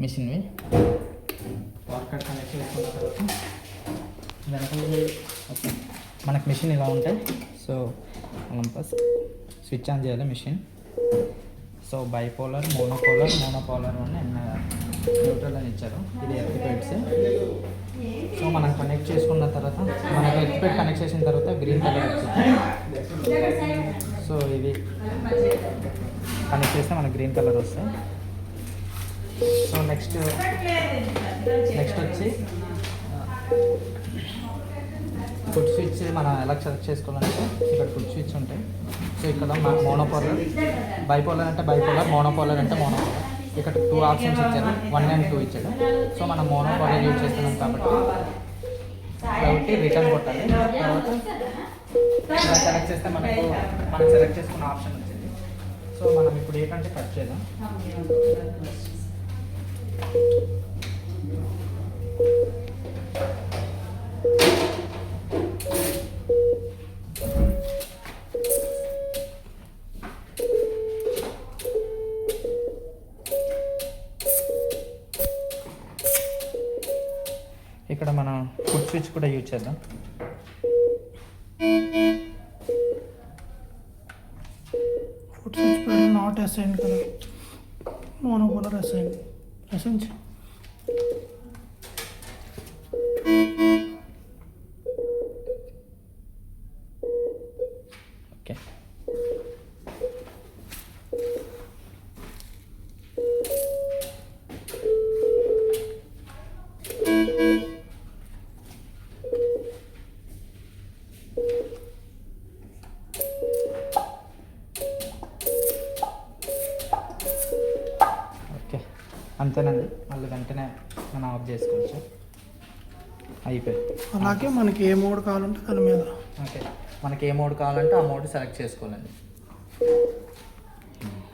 మిషన్వి power cut connect చేసుకున్న తర్వాత వెనకాల ఓకే మనకు మిషన్ ఇలా ఉంటాయి. సో మనం ఫస్ట్ స్విచ్ ఆన్ చేయాలి మిషన్. సో బైపోలర్, మోనోపోలర్ అని న్యూట్రల్ అని ఇచ్చారు. ఇది ఎర్త్పెడ్స్. సో మనం కనెక్ట్ చేసుకున్న తర్వాత మనకి ఎర్త్పెడ్ కనెక్ట్ చేసిన తర్వాత గ్రీన్ కలర్ వచ్చింది. సో ఇది కనెక్ట్ చేస్తే మనకు గ్రీన్ కలర్ వస్తాయి. సో నెక్స్ట్ వచ్చి ఫుడ్ స్విచ్ మనం ఎలా సెలెక్ట్ చేసుకోవాలంటే ఇక్కడ ఫుడ్ స్విచ్ ఉంటాయి. సో ఇక్కడ మోనోపోలర్, బైపోలర్ అంటే బైపోలర్, మోనోపోలర్ అంటే మోనోపోలర్. ఇక్కడ 2 ఆప్షన్స్ ఇచ్చారు, 1 and 2 ఇచ్చాడు. సో మనం మోనోపోలర్ యూజ్ చేస్తున్నాం కాబట్టి రిటర్న్ కొట్టాలి. తర్వాత ఇలా సెలెక్ట్ చేస్తే మనం సెలెక్ట్ చేసుకున్న ఆప్షన్ వచ్చింది. సో మనం ఇప్పుడు ఏంటంటే కట్ చేద్దాం. ఇక్కడ మనం ఫుడ్ స్విచ్ కూడా యూజ్ చేద్దాం. ఫుడ్ స్విచ్ నాట్ అసైన్ కదా, మోనోపోలర్ అసైన్. ఓకే అంతేనండి. మళ్ళీ వెంటనే మనం ఆఫ్ చేసుకోవచ్చు. అయిపోయింది. అలాగే మనకి ఏ మోడ్ కావాలంటే దాని మీద ఓకే మనకి ఏ మోడ్ కావాలంటే ఆ మోడ్ సెలెక్ట్ చేసుకోవాలండి.